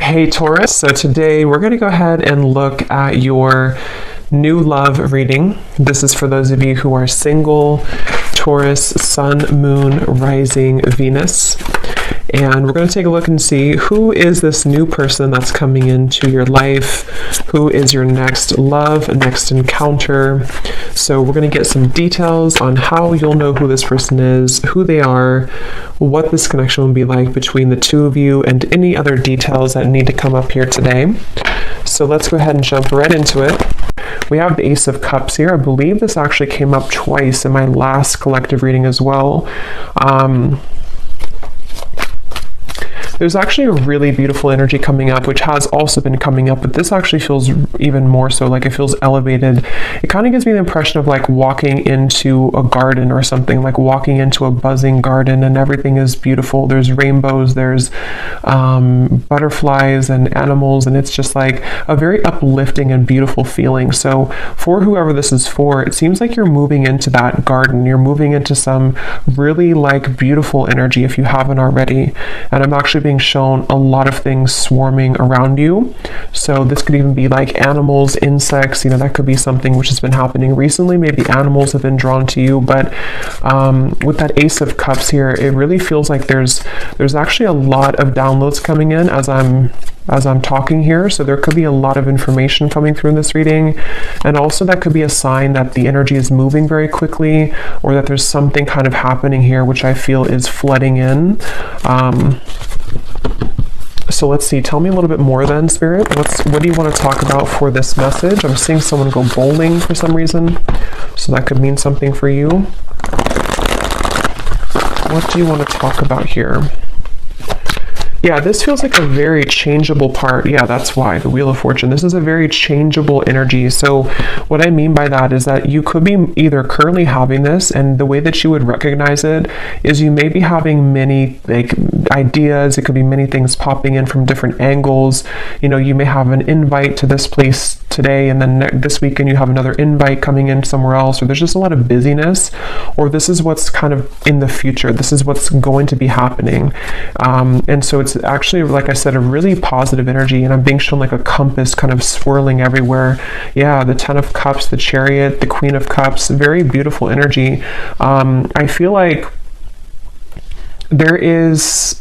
Hey Taurus, so today we're going to go ahead and look at your new love reading. This is for those of you who are single, Taurus, Sun, Moon, Rising, Venus. And we're going to take a look and see who is this new person that's coming into your life, who is your next love, next encounter. So we're going to get some details on how you'll know who this person is, who they are, what this connection will be like between the two of you, and any other details that need to come up here today. So let's go ahead and jump right into it. We have the Ace of Cups here. I believe this actually came up twice in my last collective reading as well. There's actually a really beautiful energy coming up, which has also been coming up, but this actually feels even more so, like it feels elevated. It kind of gives me the impression of like walking into a garden or something, like walking into a buzzing garden and everything is beautiful. There's rainbows, there's butterflies and animals, and it's just like a very uplifting and beautiful feeling. So for whoever this is for, it seems like you're moving into that garden. You're moving into some really like beautiful energy if you haven't already. And I'm actually being shown a lot of things swarming around you. So this could even be like animals, insects, that could be something which has been happening recently. Maybe animals have been drawn to you, but with that Ace of Cups here, it really feels like there's actually a lot of downloads coming in as I'm talking here. So there could be a lot of information coming through in this reading. And also that could be a sign that the energy is moving very quickly, or that there's something kind of happening here, which I feel is flooding in. So let's see, tell me a little bit more then, Spirit. What do you want to talk about for this message? I'm seeing someone go bowling for some reason, so that could mean something for you. What do you want to talk about here? Yeah, this feels like a very changeable part. Yeah, that's why, the Wheel of Fortune. This is a very changeable energy. So what I mean by that is that you could be either currently having this, and the way that you would recognize it is you may be having many like ideas. It could be many things popping in from different angles. You may have an invite to this place today, and then this weekend you have another invite coming in somewhere else, or there's just a lot of busyness, or this is what's kind of in the future. This is what's going to be happening. And so it's actually, like I said, a really positive energy, and I'm being shown like a compass kind of swirling everywhere. Yeah, the Ten of Cups, the Chariot, the Queen of Cups, very beautiful energy. I feel like there is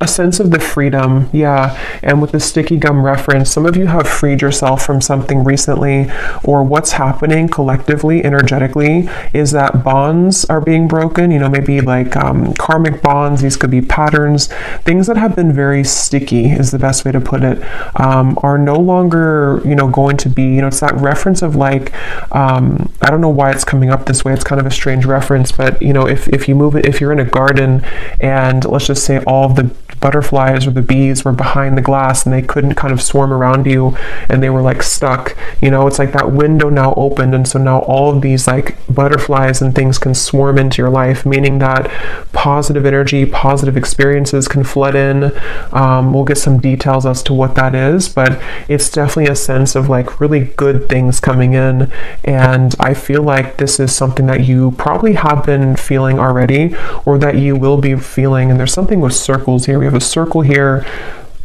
a sense of the freedom, yeah, and with the sticky gum reference, some of you have freed yourself from something recently, or what's happening collectively, energetically, is that bonds are being broken, maybe like karmic bonds. These could be patterns, things that have been very sticky is the best way to put it, are no longer, going to be, it's that reference of like, I don't know why it's coming up this way. It's kind of a strange reference, but if you move it, if you're in a garden and let's just say all of the butterflies or the bees were behind the glass and they couldn't kind of swarm around you and they were like stuck, it's like that window now opened, and so now all of these like butterflies and things can swarm into your life, meaning that positive energy, positive experiences can flood in. We'll get some details as to what that is, but it's definitely a sense of like really good things coming in, and I feel like this is something that you probably have been feeling already, or that you will be feeling. And there's something with circles here. We have a circle here,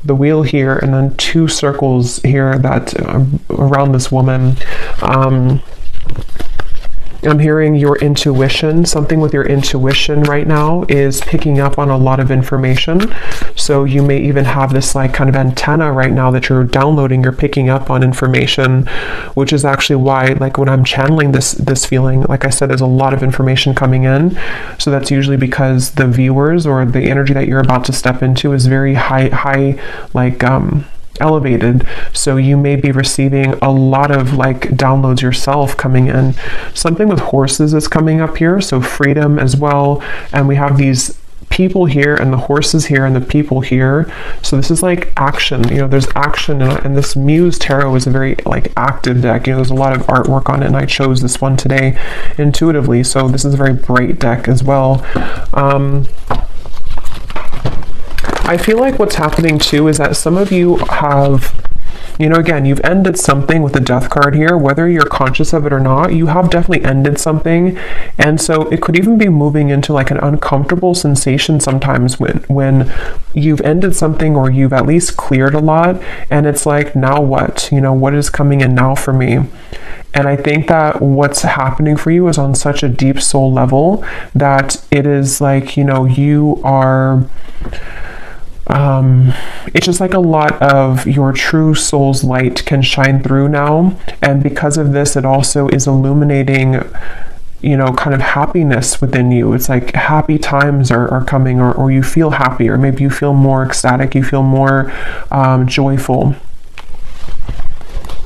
the wheel here, and then two circles here that around this woman. I'm hearing your intuition. Something with your intuition right now is picking up on a lot of information. So you may even have this like kind of antenna right now that you're downloading, you're picking up on information, which is actually why, like when I'm channeling this feeling, like I said, there's a lot of information coming in. So that's usually because the viewers or the energy that you're about to step into is very high, like elevated. So you may be receiving a lot of like downloads yourself coming in. Something with horses is coming up here, so freedom as well. And we have these people here and the horses here and the people here. So this is like action, there's action, and this Muse Tarot is a very like active deck. There's a lot of artwork on it, and I chose this one today intuitively. So this is a very bright deck as well. I feel like what's happening too is that some of you have You know, again, you've ended something with the Death card here, whether you're conscious of it or not. You have definitely ended something, and so it could even be moving into like an uncomfortable sensation sometimes when you've ended something, or you've at least cleared a lot, and it's like, now what? You know, what is coming in now for me? And I think that what's happening for you is on such a deep soul level that it is like, you know, you are, it's just like a lot of your true soul's light can shine through now. And because of this, it also is illuminating, you know, kind of happiness within you. It's like happy times are coming, or you feel happy, or maybe you feel more ecstatic, you feel more joyful.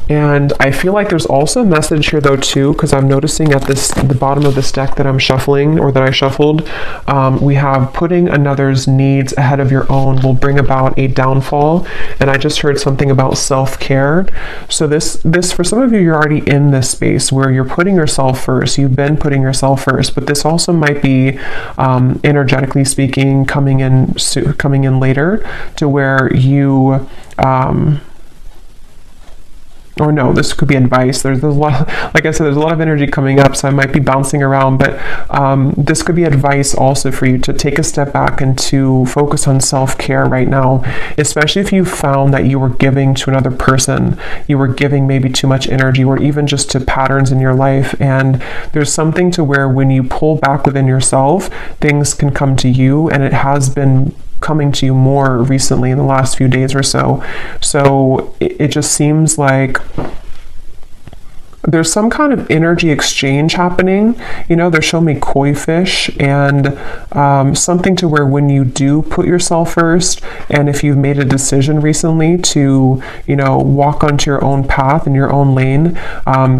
And I feel like there's also a message here though too, because I'm noticing at the bottom of this deck that I'm shuffling, or that I shuffled, we have putting another's needs ahead of your own will bring about a downfall. And I just heard something about self-care. So this for some of you, you're already in this space where you're putting yourself first. You've been putting yourself first, but this also might be energetically speaking coming in later, to where you or no, this could be advice. There's a lot, like I said, there's a lot of energy coming up, so I might be bouncing around, but this could be advice also for you to take a step back and to focus on self-care right now, especially if you found that you were giving to another person, you were giving maybe too much energy, or even just to patterns in your life. And there's something to where when you pull back within yourself, things can come to you, and it has been coming to you more recently in the last few days or so. So it just seems like there's some kind of energy exchange happening. You know, they're showing me koi fish, and something to where when you do put yourself first, and if you've made a decision recently to, you know, walk onto your own path in your own lane,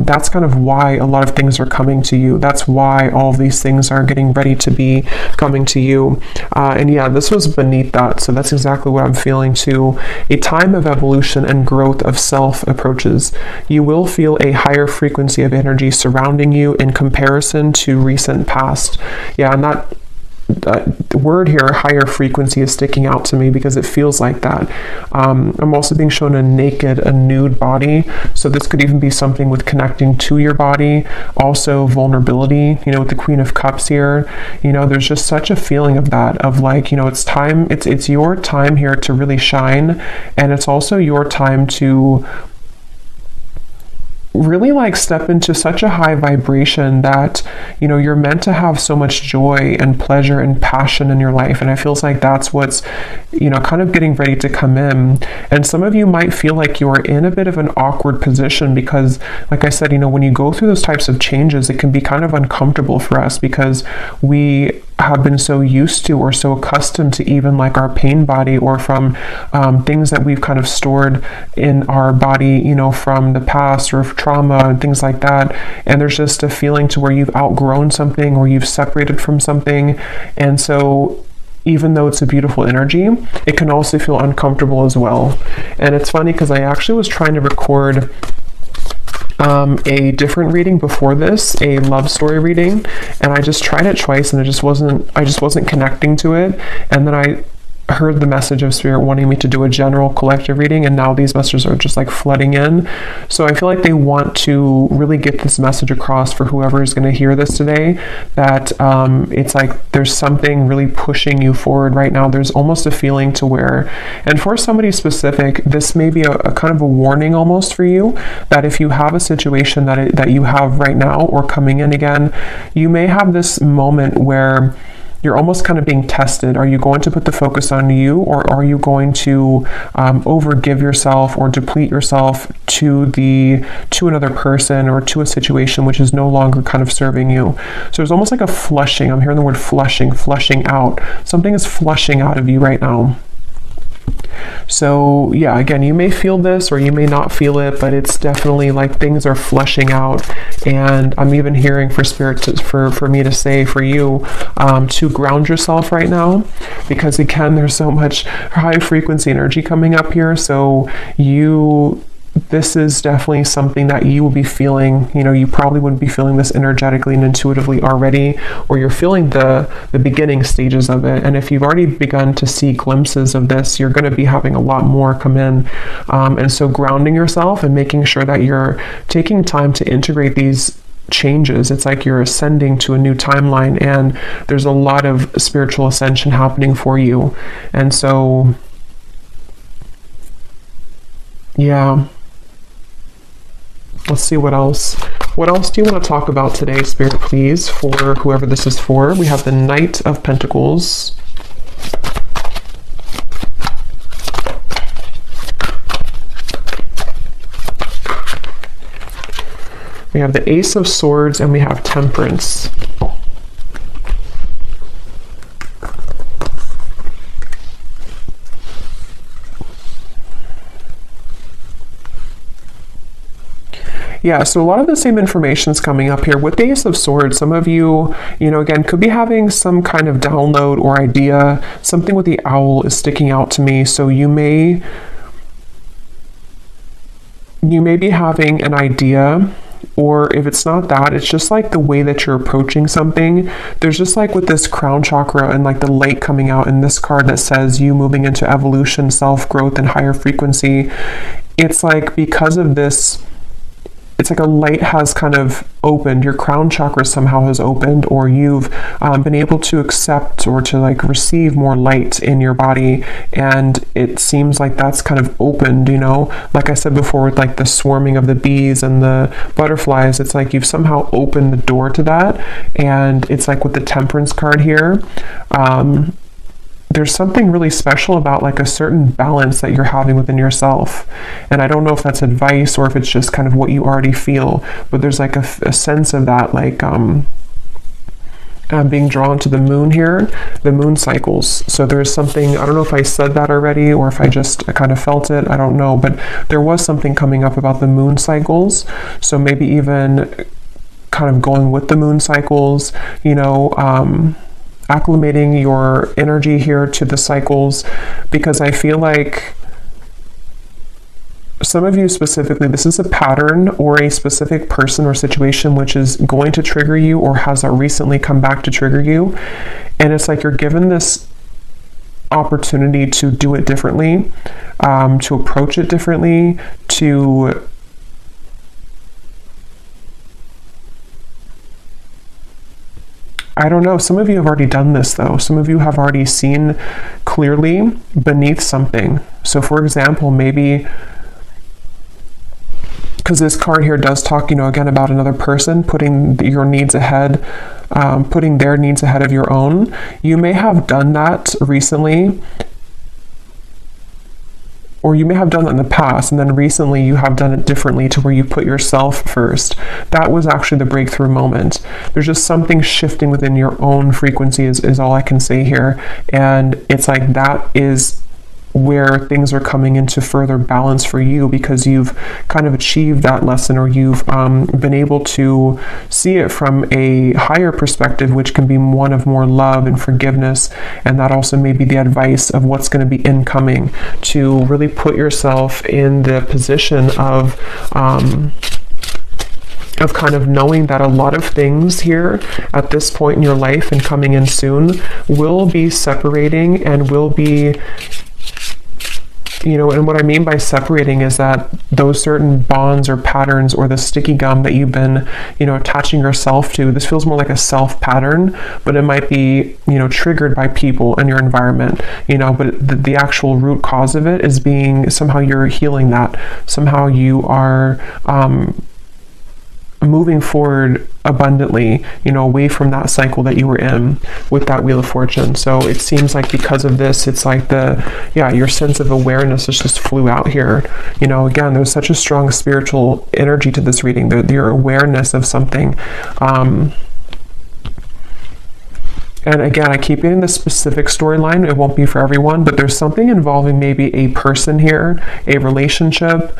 that's kind of why a lot of things are coming to you. That's why all of these things are getting ready to be coming to you. And yeah, this was beneath that. So that's exactly what I'm feeling too. A time of evolution and growth of self approaches. You will feel a higher frequency of energy surrounding you in comparison to recent past. Yeah, and that word here, higher frequency, is sticking out to me because it feels like that. I'm also being shown a nude body. So this could even be something with connecting to your body. Also vulnerability, you know, with the Queen of Cups here. You know, there's just such a feeling of that, of like, you know, it's time, it's your time here to really shine. And it's also your time to really like step into such a high vibration that, you know, you're meant to have so much joy and pleasure and passion in your life. And it feels like that's what's, you know, kind of getting ready to come in. And some of you might feel like you're in a bit of an awkward position because, like I said, you know, when you go through those types of changes, it can be kind of uncomfortable for us because we have been so used to or so accustomed to even like our pain body, or from things that we've kind of stored in our body, you know, from the past, or trauma and things like that. And there's just a feeling to where you've outgrown something, or you've separated from something. And so even though it's a beautiful energy, it can also feel uncomfortable as well. And it's funny because I actually was trying to record a different reading before this, a love story reading, and I just tried it twice, and I just wasn't connecting to it. And then I heard the message of Spirit wanting me to do a general collective reading, and now these messages are just like flooding in. So I feel like they want to really get this message across for whoever is going to hear this today, that it's like there's something really pushing you forward right now. There's almost a feeling to where, and for somebody specific, this may be a kind of a warning almost for you, that if you have a situation that you have right now or coming in again, you may have this moment where you're almost kind of being tested. Are you going to put the focus on you, or are you going to overgive yourself or deplete yourself to another person or to a situation which is no longer kind of serving you? So there's almost like a flushing. I'm hearing the word flushing out. Something is flushing out of you right now. So yeah, again, you may feel this or you may not feel it, but it's definitely like things are flushing out. And I'm even hearing for Spirit for me to say for you to ground yourself right now, because again, there's so much high frequency energy coming up here. So you this is definitely something that you will be feeling. You know, you probably wouldn't be feeling this energetically and intuitively already, or you're feeling the beginning stages of it. And if you've already begun to see glimpses of this, you're going to be having a lot more come in. And so grounding yourself and making sure that you're taking time to integrate these changes. It's like you're ascending to a new timeline, and there's a lot of spiritual ascension happening for you. And so, yeah. Let's see what else. What else do you want to talk about today, Spirit, please, for whoever this is for? We have the Knight of Pentacles. We have the Ace of Swords, and we have Temperance. Yeah, so a lot of the same information is coming up here. With the Ace of Swords, some of you, again, could be having some kind of download or idea. Something with the owl is sticking out to me. So you may be having an idea, or if it's not that, it's just like the way that you're approaching something. There's just like with this crown chakra and like the light coming out in this card that says you moving into evolution, self-growth, and higher frequency. It's like because of this, it's like a light has kind of opened, your crown chakra somehow has opened, or you've been able to accept or to like receive more light in your body, and it seems like that's kind of opened, like I said before with like the swarming of the bees and the butterflies. It's like you've somehow opened the door to that. And it's like with the Temperance card here, there's something really special about like a certain balance that you're having within yourself. And I don't know if that's advice or if it's just kind of what you already feel, but there's like a sense of that, like being drawn to the moon here, the moon cycles. So there's something, I don't know if I said that already or if I just kind of felt it, I don't know, but there was something coming up about the moon cycles. So maybe even kind of going with the moon cycles, acclimating your energy here to the cycles, because I feel like some of you specifically, this is a pattern or a specific person or situation which is going to trigger you or has recently come back to trigger you. And it's like you're given this opportunity to do it differently, to approach it differently, to I don't know, some of you have already done this though. Some of you have already seen clearly beneath something. So for example, maybe, because this card here does talk, again about another person putting your needs ahead, putting their needs ahead of your own. You may have done that recently, or you may have done that in the past, and then recently you have done it differently to where you put yourself first. That was actually the breakthrough moment. There's just something shifting within your own frequency is all I can say here. And it's like that is where things are coming into further balance for you, because you've kind of achieved that lesson, or you've been able to see it from a higher perspective, which can be one of more love and forgiveness. And that also may be the advice of what's going to be incoming, to really put yourself in the position of kind of knowing that a lot of things here at this point in your life and coming in soon will be separating and will be, and what I mean by separating is that those certain bonds or patterns or the sticky gum that you've been, attaching yourself to, this feels more like a self pattern, but it might be, triggered by people and your environment, but the actual root cause of it is being somehow you're healing that. Somehow you are, moving forward abundantly, away from that cycle that you were in with that Wheel of Fortune. So it seems like because of this, it's like your sense of awareness just flew out here. Again, there's such a strong spiritual energy to this reading, your awareness of something. And again, I keep getting the specific storyline. It won't be for everyone, but there's something involving maybe a person here, a relationship,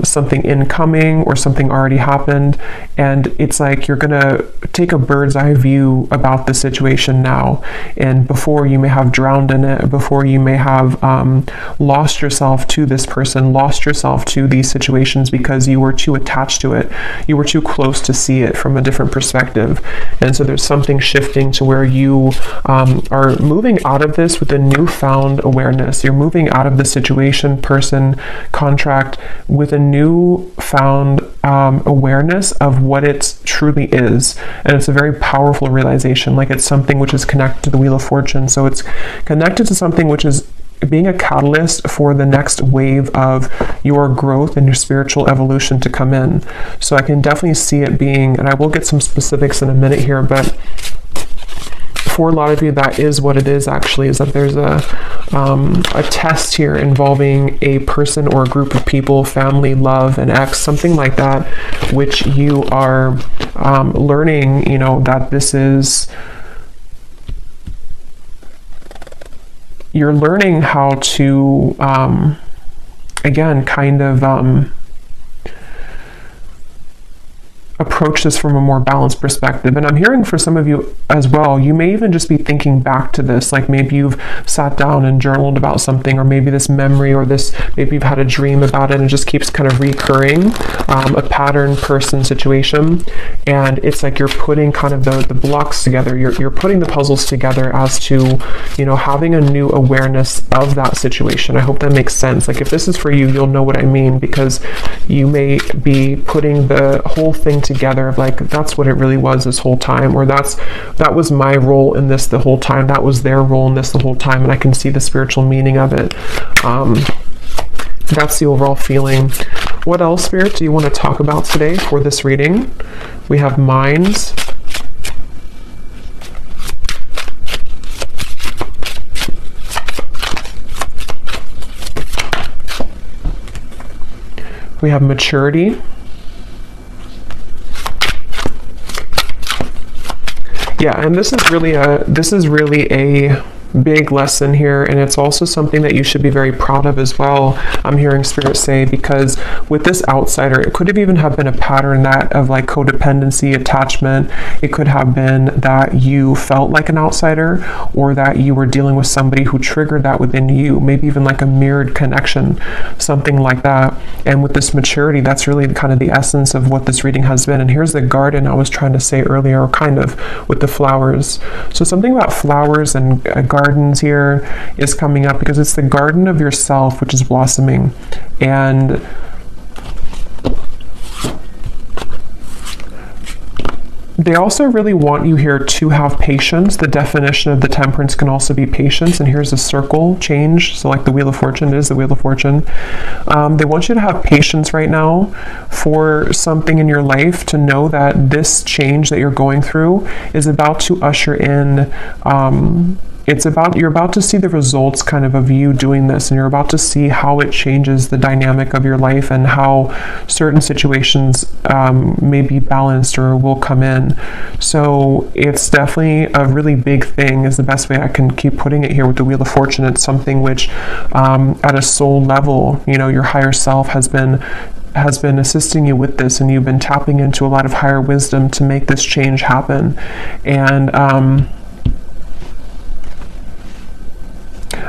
something incoming or something already happened. And it's like you're going to take a bird's eye view about the situation now. And before you may have drowned in it, before you may have lost yourself to this person, lost yourself to these situations because you were too attached to it. You were too close to see it from a different perspective. And so there's something shifting to where you are moving out of this with a newfound awareness. You're moving out of the situation, person, contract with a newfound awareness of what it truly is. And it's a very powerful realization. Like it's something which is connected to the Wheel of Fortune. So it's connected to something which is being a catalyst for the next wave of your growth and your spiritual evolution to come in. So I can definitely see it being, and I will get some specifics in a minute here, but for a lot of you, that is what it is actually, is that there's a test here involving a person or a group of people, family, love, an ex, something like that, which you are learning, you know, that this is, you're learning how to, again, kind of approach this from a more balanced perspective. And I'm hearing for some of you as well, you may even just be thinking back to this, like maybe you've sat down and journaled about something, or maybe this memory, or this, maybe you've had a dream about it and it just keeps kind of recurring, a pattern, person, situation. And it's like you're putting kind of the blocks together, you're putting the puzzles together as to, you know, having a new awareness of that situation. I hope that makes sense. Like if this is for you, you'll know what I mean, because you may be putting the whole thing together of like, that's what it really was this whole time, or that was my role in this the whole time, that was their role in this the whole time, and I can see the spiritual meaning of it. That's the overall feeling. What else, Spirit, do you want to talk about today for this reading? We have minds. We have maturity. Yeah, and this is really a big lesson here, and it's also something that you should be very proud of as well, I'm hearing Spirit say, because with this outsider, it could have even have been a pattern that of like codependency, attachment. It could have been that you felt like an outsider, or that you were dealing with somebody who triggered that within you, maybe even like a mirrored connection, something like that. And with this maturity, that's really kind of the essence of what this reading has been. And here's the garden I was trying to say earlier, kind of with the flowers. So something about flowers and gardens here is coming up, because it's the garden of yourself which is blossoming. And they also really want you here to have patience. The definition of the temperance can also be patience. And here's a circle change. So like the Wheel of Fortune is the Wheel of Fortune. They want you to have patience right now for something in your life, to know that this change that you're going through is about to usher in, you're about to see the results kind of you doing this, and you're about to see how it changes the dynamic of your life, and how certain situations may be balanced or will come in. So it's definitely a really big thing, is the best way I can keep putting it here with the Wheel of Fortune. It's something which at a soul level, you know, your higher self has been assisting you with this, and you've been tapping into a lot of higher wisdom to make this change happen. And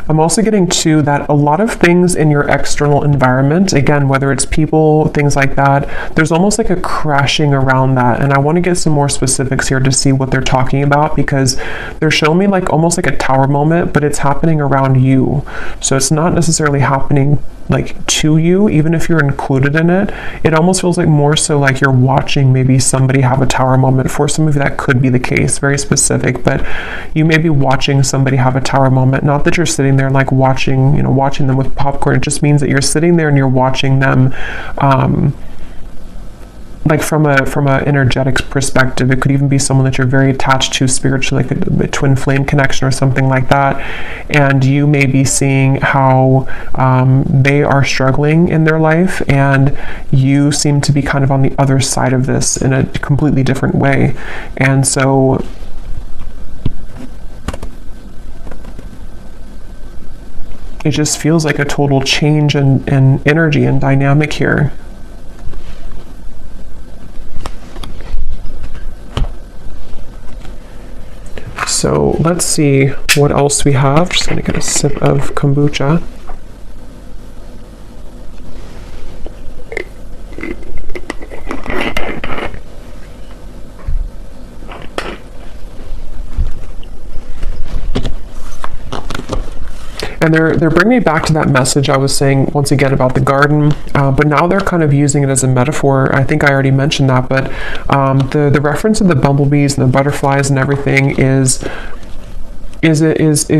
I'm also getting to that a lot of things in your external environment, again, whether it's people, things like that, there's almost like a crashing around that. And I want to get some more specifics here to see what they're talking about, because they're showing me like almost like a tower moment, but it's happening around you. So it's not necessarily happening like to you, even if you're included in it. It almost feels like more so like you're watching maybe somebody have a tower moment. For some of you that could be the case, very specific, but you may be watching somebody have a tower moment. Not that you're sitting there like watching them with popcorn. It just means that you're sitting there and you're watching them like from a energetics perspective. It could even be someone that you're very attached to spiritually, like a twin flame connection or something like that. And you may be seeing how they are struggling in their life, and you seem to be kind of on the other side of this in a completely different way. And so it just feels like a total change in energy and dynamic here. So let's see what else we have. Just gonna get a sip of kombucha. And they're bringing me back to that message I was saying once again about the garden, but now they're kind of using it as a metaphor. I think I already mentioned that, but the reference of the bumblebees and the butterflies and everything it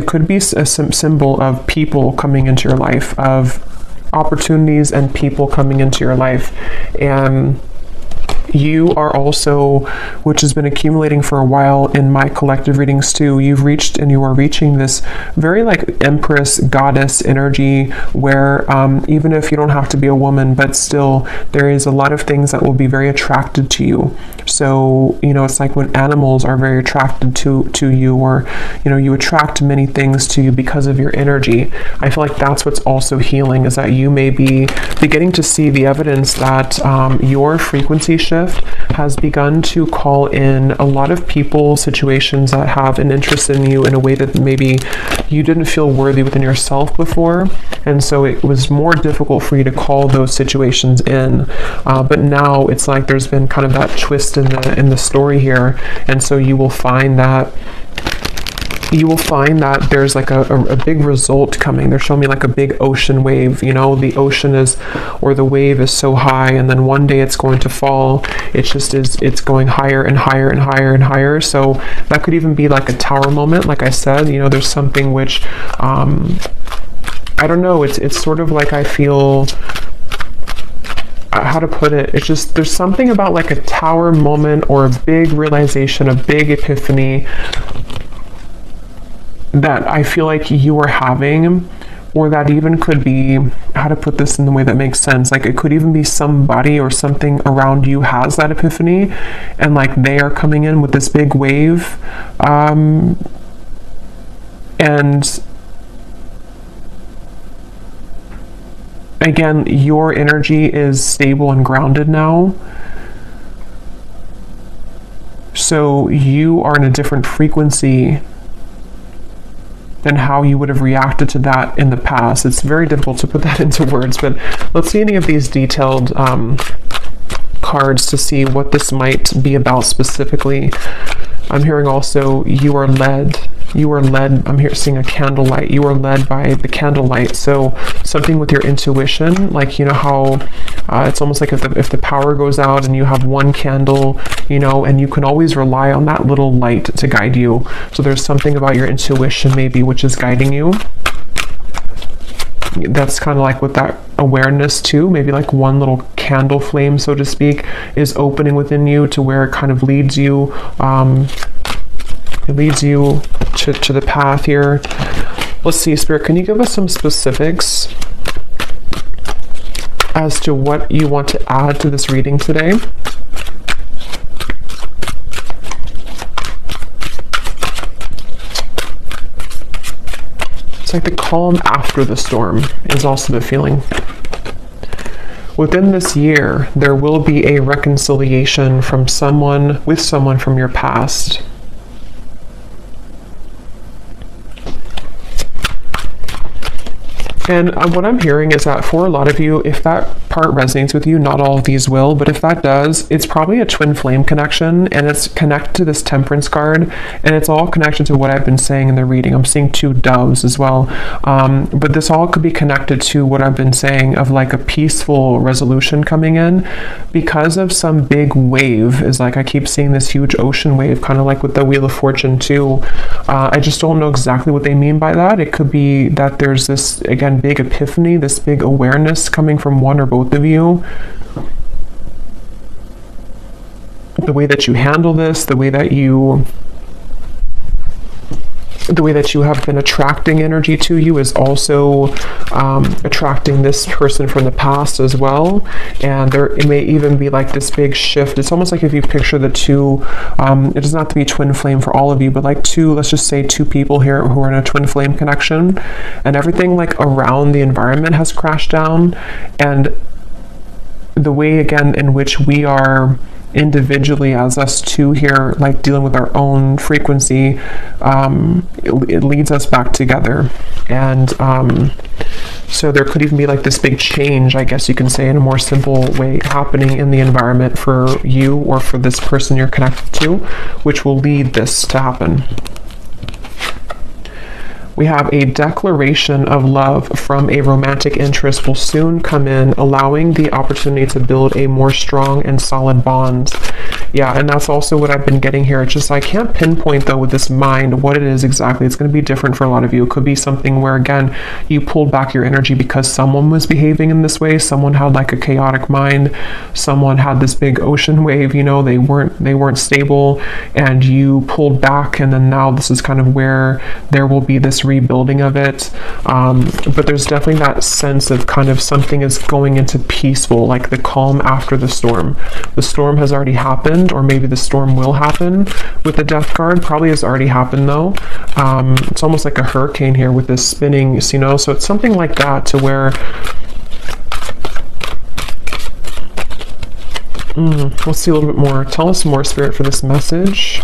could be a symbol of people coming into your life, of opportunities and people coming into your life. And you are also, which has been accumulating for a while in my collective readings too, you've reached and you are reaching this very like empress goddess energy where even if you don't have to be a woman, but still there is a lot of things that will be very attracted to you. So, you know, it's like when animals are very attracted to you, or, you know, you attract many things to you because of your energy. I feel like that's what's also healing, is that you may be beginning to see the evidence that your frequency shift has begun to call in a lot of people, situations that have an interest in you in a way that maybe you didn't feel worthy within yourself before, and so it was more difficult for you to call those situations in, but now it's like there's been kind of that twist in the story here, and so you will find that there's like a big result coming. They're showing me like a big ocean wave, you know, the ocean is, or the wave is so high, and then one day it's going to fall. It's going higher and higher and higher and higher. So that could even be like a tower moment. Like I said, you know, there's something which, I don't know, it's sort of like I feel, how to put it, it's just, there's something about like a tower moment or a big realization, a big epiphany that I feel like you are having, or that even could be, how to put this in the way that makes sense, like it could even be somebody or something around you has that epiphany, and like they are coming in with this big wave, and again, your energy is stable and grounded now. So you are in a different frequency than how you would have reacted to that in the past. It's very difficult to put that into words, but let's see any of these detailed cards to see what this might be about specifically. I'm hearing also you are led, I'm here seeing a candlelight. You are led by the candlelight. So something with your intuition, like, you know how it's almost like if the power goes out and you have one candle, you know, and you can always rely on that little light to guide you. So there's something about your intuition maybe which is guiding you. That's kind of like with that awareness too, maybe like one little candle flame, so to speak, is opening within you to where it kind of leads you, it leads you to the path here. Let's see, Spirit, can you give us some specifics as to what you want to add to this reading today? It's like the calm after the storm is also the feeling. Within this year, there will be a reconciliation from someone from your past. And what I'm hearing is that for a lot of you, if that part resonates with you, not all of these will, but if that does, it's probably a twin flame connection, and it's connected to this Temperance card, and it's all connected to what I've been saying in the reading. I'm seeing two doves as well, but this all could be connected to what I've been saying of like a peaceful resolution coming in because of some big wave. Is like I keep seeing this huge ocean wave, kind of like with the Wheel of Fortune too. I just don't know exactly what they mean by that. It could be that there's this, again, big epiphany, this big awareness coming from one or both of you. The way that you handle this, the way that you the way that you have been attracting energy to you is also attracting this person from the past as well. And it may even be like this big shift. It's almost like if you picture the two, it doesn't have to be twin flame for all of you, but like let's just say two people here who are in a twin flame connection, and everything like around the environment has crashed down. And the way again in which we are individually as us two here, like dealing with our own frequency, it leads us back together. And so there could even be like this big change, I guess you can say, in a more simple way happening in the environment for you or for this person you're connected to, which will lead this to happen. We have a declaration of love from a romantic interest will soon come in, allowing the opportunity to build a more strong and solid bond. Yeah, and that's also what I've been getting here. It's just I can't pinpoint though with this mind what it is exactly. It's going to be different for a lot of you. It could be something where again you pulled back your energy because someone was behaving in this way. Someone had like a chaotic mind. Someone had this big ocean wave. You know, they weren't stable, and you pulled back. And then now this is kind of where there will be this rebuilding of it. But there's definitely that sense of kind of something is going into peaceful, like the calm after the storm. The storm has already happened, or maybe the storm will happen with the death card. Probably has already happened though. It's almost like a hurricane here with this spinning, you know, so it's something like that to where let's see a little bit more. Tell us more, Spirit, for this message.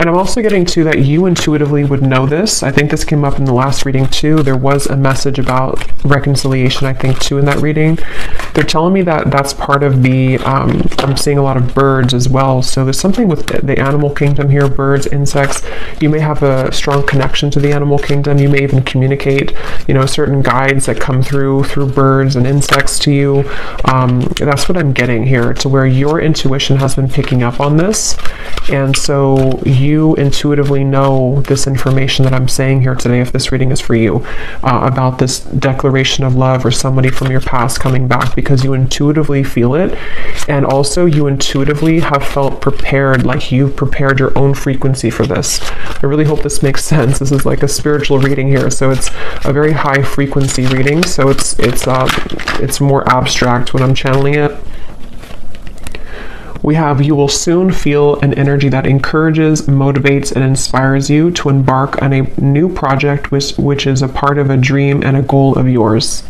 And I'm also getting to that you intuitively would know this. I think this came up in the last reading too. There was a message about reconciliation, I think, too, in that reading. They're telling me that that's part of the, I'm seeing a lot of birds as well. So there's something with the animal kingdom here, birds, insects. You may have a strong connection to the animal kingdom. You may even communicate, you know, certain guides that come through birds and insects to you. That's what I'm getting here, to where your intuition has been picking up on this. And so you intuitively know this information that I'm saying here today, if this reading is for you, about this declaration of love or somebody from your past coming back, because you intuitively feel it. And also you intuitively have felt prepared, like you've prepared your own frequency for this. I really hope this makes sense. This is like a spiritual reading here, so it's a very high frequency reading, so it's more abstract when I'm channeling it. We have, you will soon feel an energy that encourages, motivates, and inspires you to embark on a new project which is a part of a dream and a goal of yours.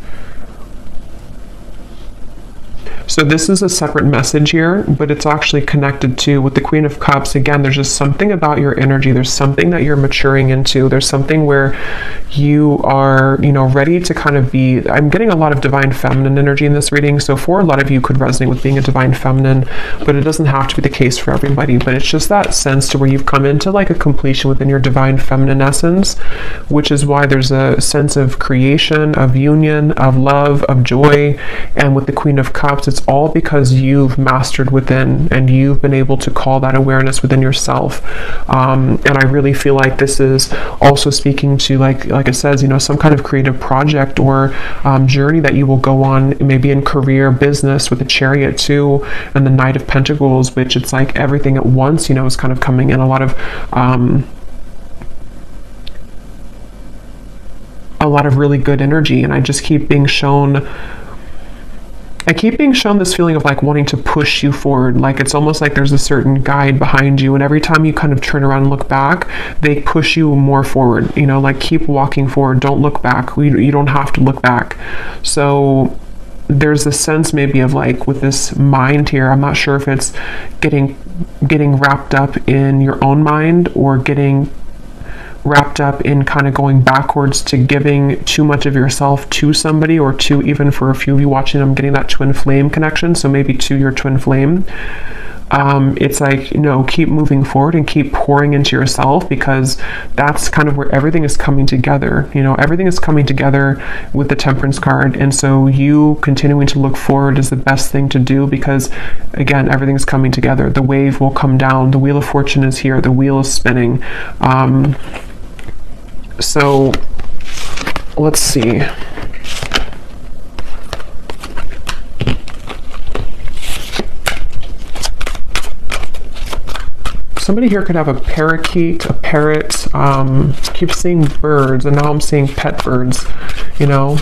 So this is a separate message here, but it's actually connected to with the Queen of Cups. Again, there's just something about your energy. There's something that you're maturing into. There's something where you are, you know, ready to kind of be, I'm getting a lot of divine feminine energy in this reading. So for a lot of you could resonate with being a divine feminine, but it doesn't have to be the case for everybody. But it's just that sense to where you've come into like a completion within your divine feminine essence, which is why there's a sense of creation, of union, of love, of joy. And with the Queen of Cups, it's all because you've mastered within and you've been able to call that awareness within yourself. And I really feel like this is also speaking to, like it says, you know, some kind of creative project or journey that you will go on, maybe in career, business, with the Chariot too, and the Knight of Pentacles, which it's like everything at once, you know, is kind of coming in. A lot of really good energy, and I just keep being shown this feeling of like wanting to push you forward. Like it's almost like there's a certain guide behind you, and every time you kind of turn around and look back, they push you more forward, you know, like keep walking forward, don't look back. You don't have to look back. So there's a sense maybe of like with this mind here, I'm not sure if it's getting wrapped up in your own mind or getting wrapped up in kind of going backwards to giving too much of yourself to somebody, or to, even for a few of you watching, I'm getting that twin flame connection, so maybe to your twin flame. It's like, you know, keep moving forward and keep pouring into yourself, because that's kind of where everything is coming together. You know, everything is coming together with the Temperance card, and so you continuing to look forward is the best thing to do, because again, everything is coming together. The wave will come down, the Wheel of Fortune is here, the wheel is spinning. So let's see. somebody here could have a parakeet, a parrot. Keep seeing birds, and now I'm seeing pet birds, you know,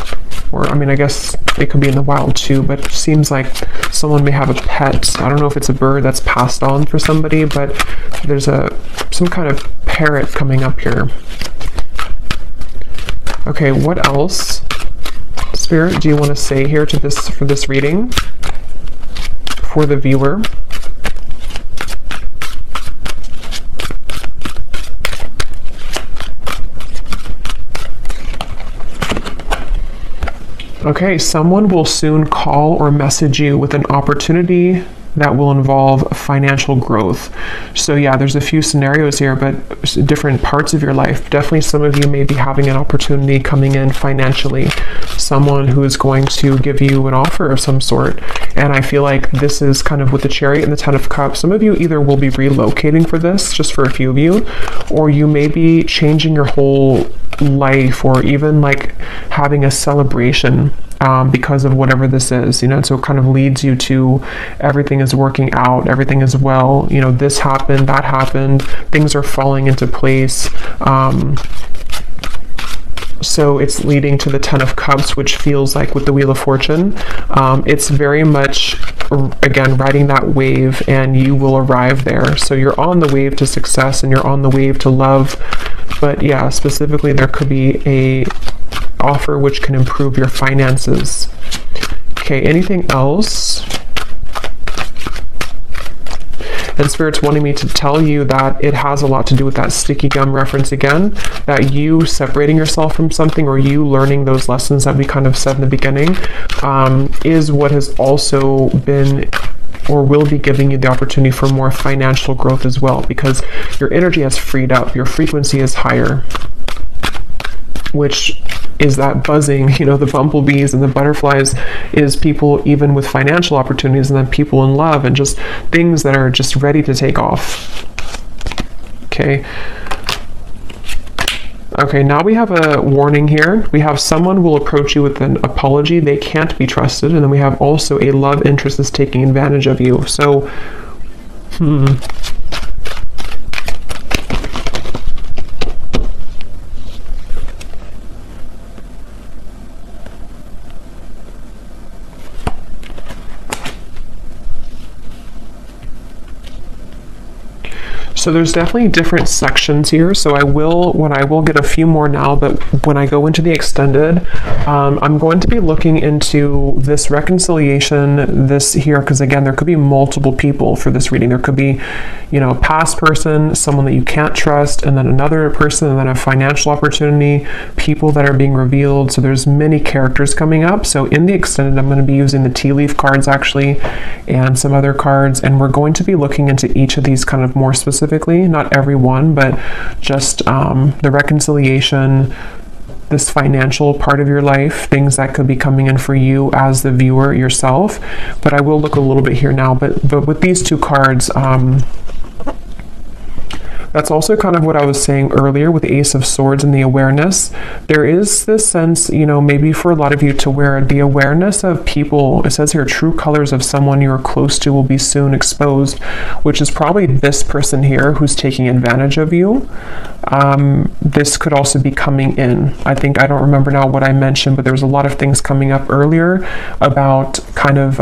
or I mean, I guess they could be in the wild too, but it seems like someone may have a pet. I don't know if it's a bird that's passed on for somebody, but there's some kind of parrot coming up here. Okay, what else, Spirit, do you want to say here to this for this reading for the viewer? Okay, someone will soon call or message you with an opportunity that will involve financial growth. So yeah, there's a few scenarios here, but different parts of your life. Definitely some of you may be having an opportunity coming in financially. Someone who is going to give you an offer of some sort. And I feel like this is kind of with the Chariot and the Ten of Cups. Some of you either will be relocating for this, just for a few of you, or you may be changing your whole life, or even like having a celebration because of whatever this is, you know. So it kind of leads you to everything is working out, everything is well, you know, this happened, that happened, things are falling into place. So it's leading to the Ten of Cups, which feels like with the Wheel of Fortune, it's very much, again, riding that wave, and you will arrive there. So you're on the wave to success, and you're on the wave to love. But yeah, specifically, there could be a offer which can improve your finances. Okay, anything else? And Spirit's wanting me to tell you that it has a lot to do with that sticky gum reference again, that you separating yourself from something, or you learning those lessons that we kind of said in the beginning, is what has also been or will be giving you the opportunity for more financial growth as well, because your energy has freed up, your frequency is higher, which is that buzzing, you know, the bumblebees and the butterflies is people even with financial opportunities, and then people in love and just things that are just ready to take off. Okay. Okay, now we have a warning here. We have someone will approach you with an apology. They can't be trusted. And then we have also a love interest that's taking advantage of you. So, So there's definitely different sections here. So I will get a few more now, but when I go into the extended, I'm going to be looking into this reconciliation, this here, because again, there could be multiple people for this reading. There could be, you know, a past person, someone that you can't trust, and then another person, and then a financial opportunity, people that are being revealed. So there's many characters coming up. So in the extended, I'm going to be using the tea leaf cards actually, and some other cards, and we're going to be looking into each of these kind of more specifically, not every one, but just the reconciliation, this financial part of your life, things that could be coming in for you as the viewer yourself. But I will look a little bit here now, but with these two cards, that's also kind of what I was saying earlier with the Ace of Swords and the awareness. There is this sense, you know, maybe for a lot of you to where the awareness of people, it says here, true colors of someone you're close to will be soon exposed, which is probably this person here who's taking advantage of you. This could also be coming in. I don't remember now what I mentioned, but there was a lot of things coming up earlier about kind of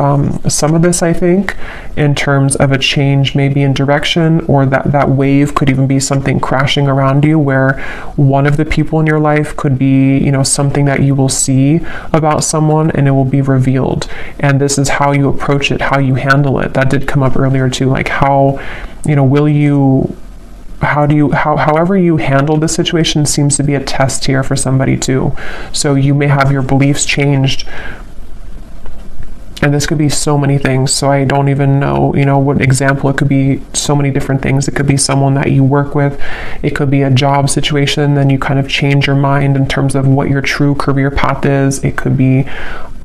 some of this, I think, in terms of a change maybe in direction, or that wave could even be something crashing around you, where one of the people in your life could be, you know, something that you will see about someone and it will be revealed. And this is how you approach it, how you handle it. That did come up earlier too, like how, you know, however you handle the situation seems to be a test here for somebody too. So you may have your beliefs changed, and this could be so many things. So I don't even know, you know, what example. It could be so many different things. It could be someone that you work with. It could be a job situation. Then you kind of change your mind in terms of what your true career path is. It could be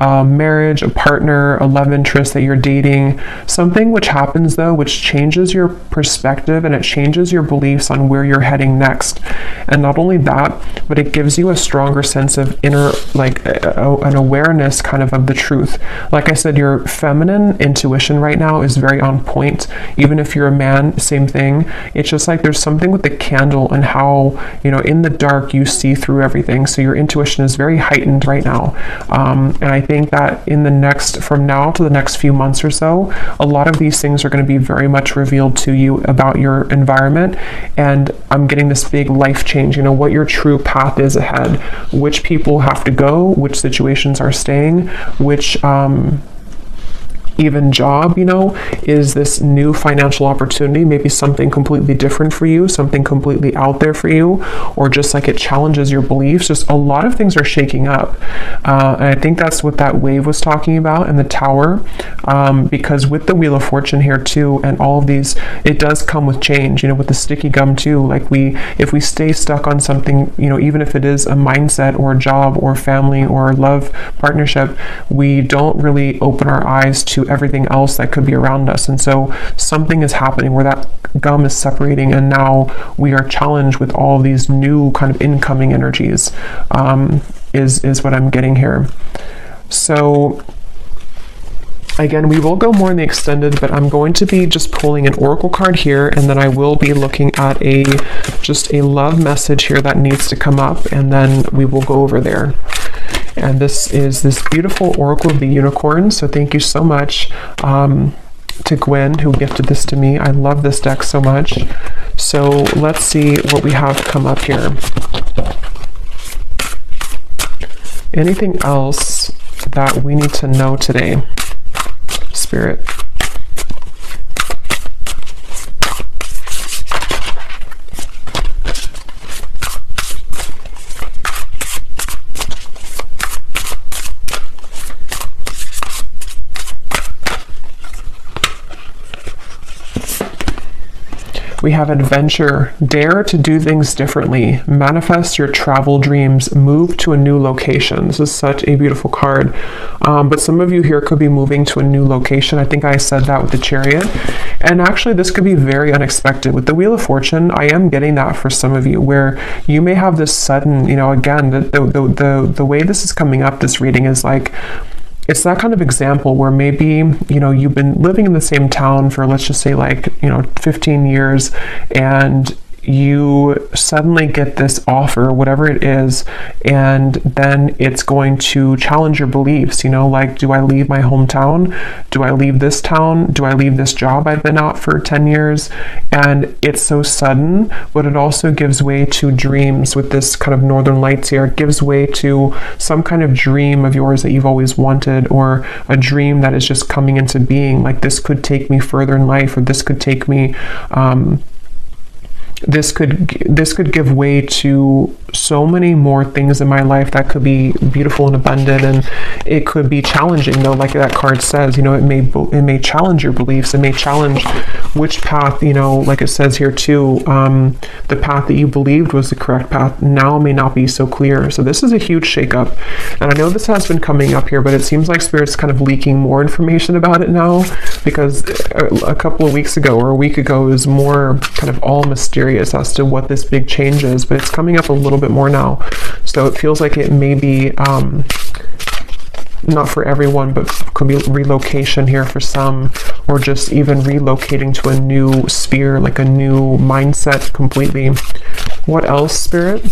a marriage, a partner, a love interest that you're dating. Something which happens though, which changes your perspective, and it changes your beliefs on where you're heading next. And not only that, but it gives you a stronger sense of inner, like an awareness kind of the truth. Like I said, your feminine intuition right now is very on point. Even if you're a man, same thing. It's just like there's something with the candle and how, you know, in the dark you see through everything. So your intuition is very heightened right now. And I think that from now to the next few months or so, a lot of these things are going to be very much revealed to you about your environment. And I'm getting this big life change, you know, what your true path is ahead, which people have to go, which situations are staying, which even job, you know, is this new financial opportunity, maybe something completely different for you, something completely out there for you, or just like it challenges your beliefs. Just a lot of things are shaking up. And I think that's what that wave was talking about in the Tower, because with the Wheel of Fortune here too, and all of these, it does come with change, you know, with the sticky gum too. Like if we stay stuck on something, you know, even if it is a mindset or a job or family or love partnership, we don't really open our eyes to everything else that could be around us. And so something is happening where that gum is separating, and now we are challenged with all these new kind of incoming energies, is what I'm getting here. So again, we will go more in the extended, but I'm going to be just pulling an oracle card here, and then I will be looking at just a love message here that needs to come up, and then we will go over there. And this is this beautiful Oracle of the Unicorn. So thank you so much to Gwen, who gifted this to me. I love this deck so much. So let's see what we have come up here. Anything else that we need to know today, Spirit? We have adventure. Dare to do things differently. Manifest your travel dreams. Move to a new location. This is such a beautiful card. But some of you here could be moving to a new location. I think I said that with the Chariot. And actually, this could be very unexpected. With the Wheel of Fortune, I am getting that for some of you, where you may have this sudden, you know, again, the way this is coming up, this reading is like, it's that kind of example where maybe, you know, you've been living in the same town for, let's just say, like, you know, 15 years, and you suddenly get this offer, whatever it is, and then it's going to challenge your beliefs, you know, like, do I leave my hometown? Do I leave this town? Do I leave this job I've been at for 10 years? And it's so sudden, but it also gives way to dreams with this kind of Northern Lights here. It gives way to some kind of dream of yours that you've always wanted, or a dream that is just coming into being. Like, this could take me further in life, or this could take me, this could give way to so many more things in my life that could be beautiful and abundant, and it could be challenging, though, like that card says, you know, it may challenge your beliefs. It may challenge which path, you know, like it says here too, the path that you believed was the correct path now may not be so clear. So this is a huge shakeup, and I know this has been coming up here, but it seems like Spirit's kind of leaking more information about it now, because a couple of weeks ago or a week ago is more kind of all mysterious as to what this big change is, but it's coming up a little bit more now. So it feels like it may be not for everyone, but could be relocation here for some, or just even relocating to a new sphere, like a new mindset completely. What else, Spirit?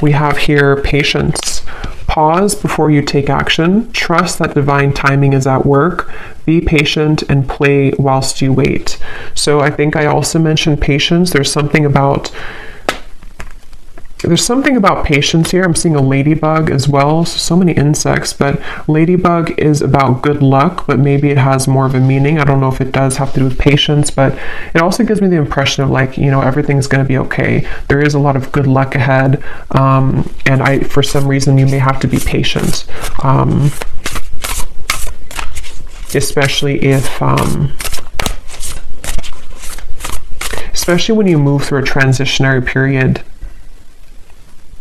We have here patience. Pause before you take action. Trust that divine timing is at work. Be patient and play whilst you wait. So I think I also mentioned patience. There's something about patience here. I'm seeing a ladybug as well. So many insects, but ladybug is about good luck, but maybe it has more of a meaning. I don't know if it does have to do with patience, but it also gives me the impression of, like, you know, everything's going to be okay. There is a lot of good luck ahead. And for some reason, you may have to be patient. Especially when you move through a transitionary period,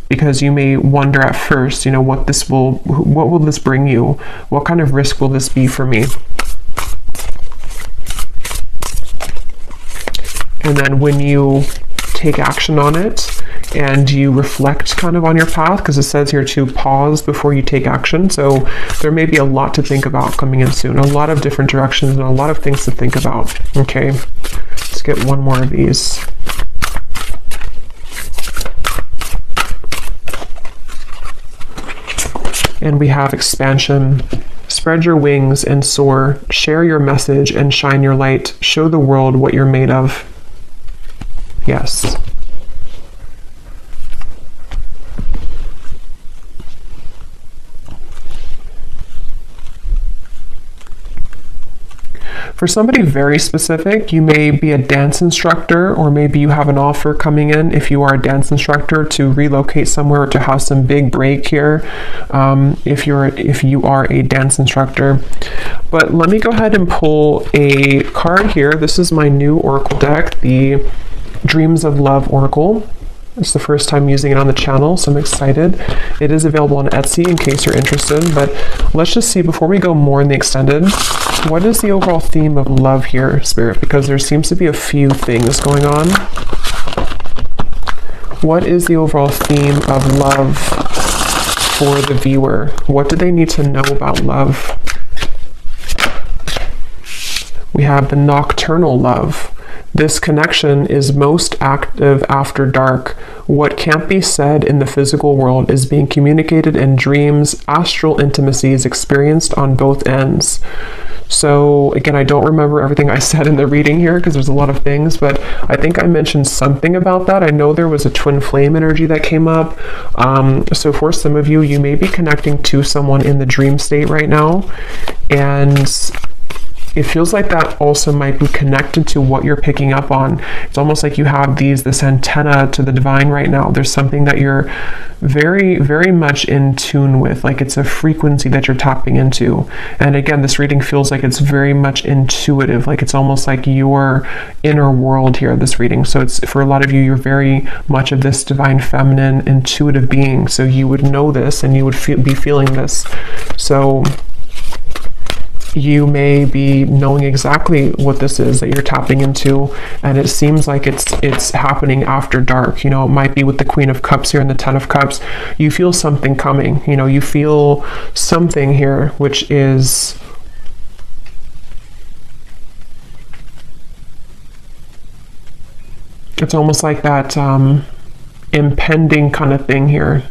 because you may wonder at first, you know, what will this bring you? What kind of risk will this be for me? And then when you take action on it, and you reflect kind of on your path, because it says here to pause before you take action. So there may be a lot to think about coming in soon, a lot of different directions and a lot of things to think about. Okay, let's get one more of these. And we have expansion. Spread your wings and soar. Share your message and shine your light. Show the world what you're made of. Yes. For somebody very specific, you may be a dance instructor, or maybe you have an offer coming in if you are a dance instructor to relocate somewhere or to have some big break here, if you are a dance instructor. But let me go ahead and pull a card here. This is my new oracle deck, the Dreams of Love Oracle. It's the first time using it on the channel, so I'm excited. It is available on Etsy in case you're interested, but let's just see, before we go more in the extended, what is the overall theme of love here, Spirit? Because there seems to be a few things going on. What is the overall theme of love for the viewer? What do they need to know about love? We have the nocturnal love. This connection is most active after dark. What can't be said in the physical world is being communicated in dreams. Astral intimacy is experienced on both ends. So again, I don't remember everything I said in the reading here because there's a lot of things, but I think I mentioned something about that. I know there was a twin flame energy that came up. So for some of you, you may be connecting to someone in the dream state right now, and it feels like that also might be connected to what you're picking up on. It's almost like you have this antenna to the divine right now. There's something that you're very, very much in tune with, like it's a frequency that you're tapping into. And again, this reading feels like it's very much intuitive, like it's almost like your inner world here, this reading. So it's, for a lot of you, you're very much of this divine feminine intuitive being. So you would know this and you would be feeling this. So you may be knowing exactly what this is that you're tapping into, and it seems like it's happening after dark. You know, it might be with the Queen of Cups here and the Ten of Cups. You feel something coming. You know, you feel something here, which is it's almost like that impending kind of thing here.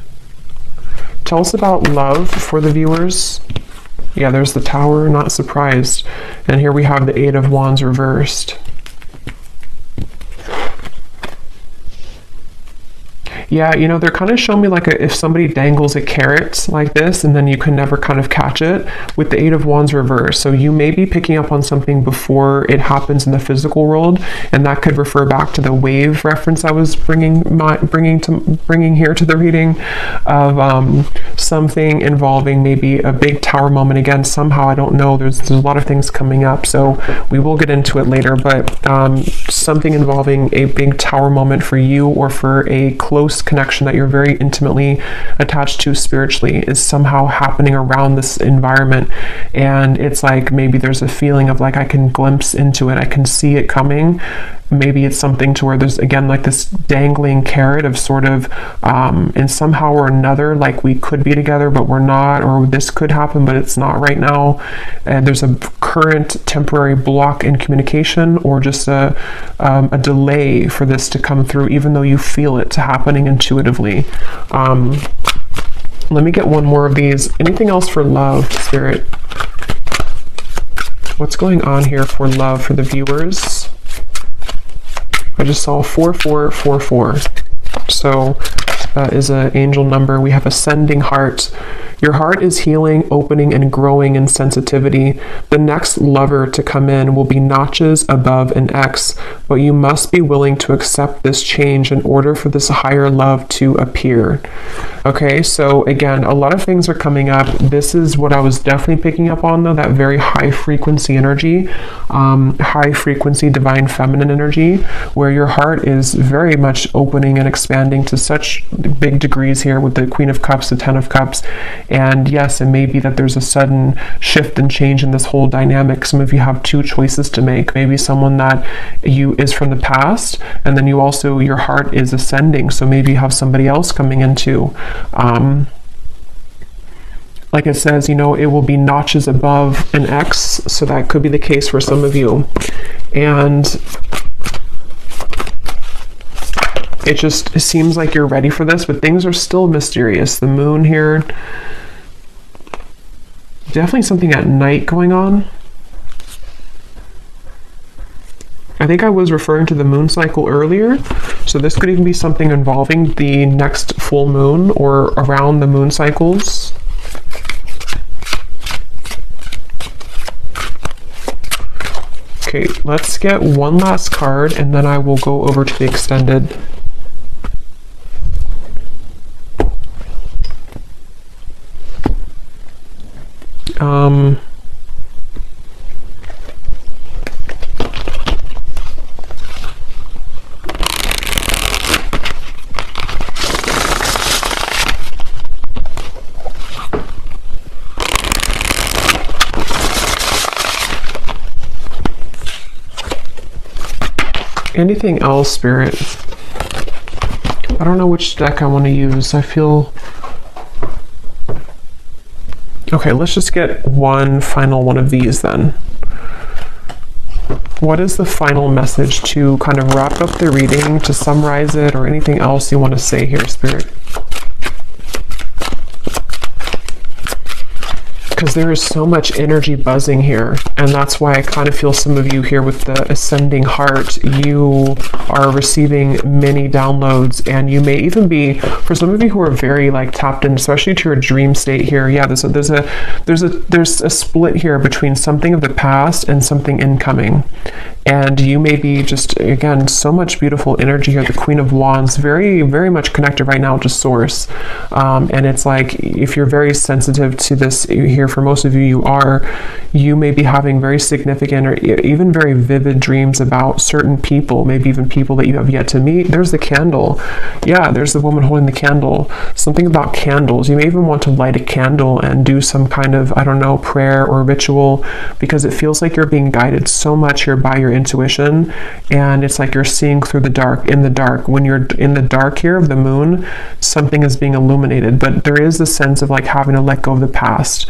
Tell us about love for the viewers. Yeah, there's the Tower, not surprised. And here we have the Eight of Wands reversed. Yeah, you know, they're kind of showing me like if somebody dangles a carrot like this and then you can never kind of catch it with the Eight of Wands reversed. So you may be picking up on something before it happens in the physical world, and that could refer back to the wave reference I was bringing here to the reading of something involving maybe a big tower moment. Again, somehow, I don't know, there's a lot of things coming up, so we will get into it later, but something involving a big tower moment for you or for a close connection that you're very intimately attached to spiritually is somehow happening around this environment. And it's like maybe there's a feeling of like I can glimpse into it, I can see it coming. Maybe it's something to where there's again like this dangling carrot of sort of and somehow or another like we could be together but we're not, or this could happen but it's not right now, and there's a current temporary block in communication or just a delay for this to come through, even though you feel it happening intuitively. Let me get one more of these. Anything else for love, Spirit? What's going on here for love for the viewers? I just saw 4444. So that is an angel number. We have ascending heart. Your heart is healing, opening, and growing in sensitivity. The next lover to come in will be notches above an X, but you must be willing to accept this change in order for this higher love to appear. Okay, so again, a lot of things are coming up. This is what I was definitely picking up on, though, that very high frequency energy, high frequency divine feminine energy, where your heart is very much opening and expanding to such big degrees here with the Queen of Cups, the Ten of Cups. And yes, it may be that there's a sudden shift and change in this whole dynamic. Some of you have two choices to make. Maybe someone that you is from the past, and then you also, your heart is ascending. So maybe you have somebody else coming into, like it says, you know, it will be notches above an X. So that could be the case for some of you. And it just seems like you're ready for this, but things are still mysterious. The moon here, definitely something at night going on. I think I was referring to the moon cycle earlier, so this could even be something involving the next full moon or around the moon cycles. Okay, let's get one last card and then I will go over to the extended. Anything else, Spirit? I don't know which deck I want to use. I feel... Okay, let's just get one final one of these then. What is the final message to kind of wrap up the reading, to summarize it, or anything else you want to say here, Spirit? Because there is so much energy buzzing here, and that's why I kind of feel some of you here with the ascending heart, you are receiving many downloads, and you may even be, for some of you who are very like tapped in, especially to your dream state here. Yeah, there's a split here between something of the past and something incoming. And you may be just, again, so much beautiful energy here. The Queen of Wands, very, very much connected right now to Source. And it's like, if you're very sensitive to this here, for most of you, you may be having very significant or even very vivid dreams about certain people, maybe even people that you have yet to meet. There's the candle. Yeah, there's the woman holding the candle. Something about candles. You may even want to light a candle and do some kind of, I don't know, prayer or ritual, because it feels like you're being guided so much here by your intuition, and it's like you're seeing through the dark, in the dark. When you're in the dark here of the moon, something is being illuminated, but there is a sense of like having to let go of the past.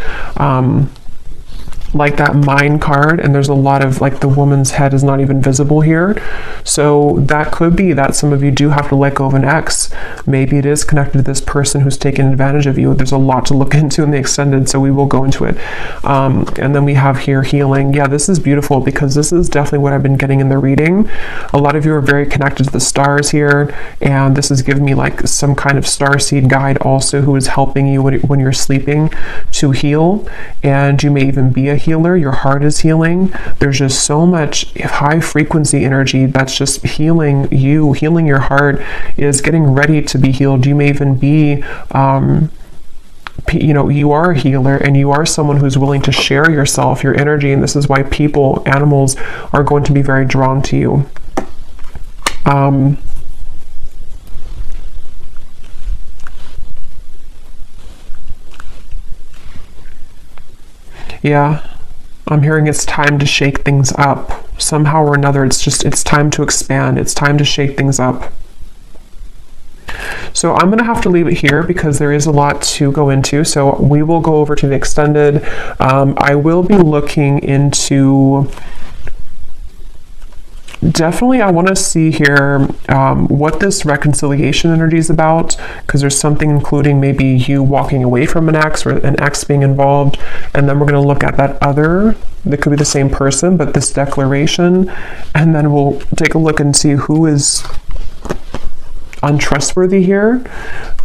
Like that mind card, and there's a lot of like the woman's head is not even visible here, so that could be that some of you do have to let go of an ex. Maybe it is connected to this person who's taken advantage of you. There's a lot to look into in the extended, so we will go into it. And then we have here healing. Yeah, this is beautiful, because this is definitely what I've been getting in the reading. A lot of you are very connected to the stars here, and this is giving me like some kind of starseed guide also, who is helping you when you're sleeping to heal. And you may even be a healer. Your heart is healing. There's just so much high frequency energy that's just healing you. Healing your heart is getting ready to be healed. You may even be you know, you are a healer, and you are someone who's willing to share yourself, your energy, and this is why people, animals, are going to be very drawn to you. Yeah, I'm hearing it's time to shake things up. Somehow or another, it's time to expand. It's time to shake things up. So I'm going to have to leave it here, because there is a lot to go into. So we will go over to the extended. I will be looking into... Definitely, I want to see here what this reconciliation energy is about, because there's something including maybe you walking away from an ex, or an ex being involved. And then we're going to look at that other, that could be the same person, but this declaration. And then we'll take a look and see who is untrustworthy here,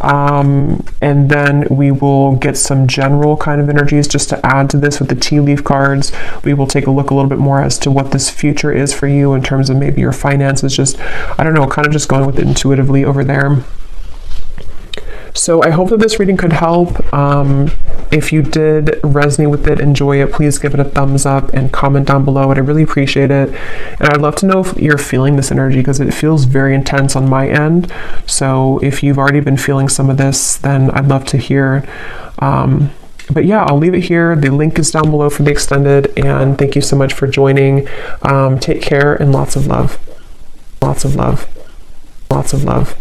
and then we will get some general kind of energies just to add to this with the tea leaf cards. We will take a look a little bit more as to what this future is for you in terms of maybe your finances. Just, I don't know, kind of just going with it intuitively over there. So I hope that this reading could help. If you did resonate with it, enjoy it, please give it a thumbs up and comment down below. I'd really appreciate it. And I'd love to know if you're feeling this energy, because it feels very intense on my end. So if you've already been feeling some of this, then I'd love to hear. But yeah, I'll leave it here. The link is down below for the extended, and thank you so much for joining. Take care and lots of love. Lots of love. Lots of love.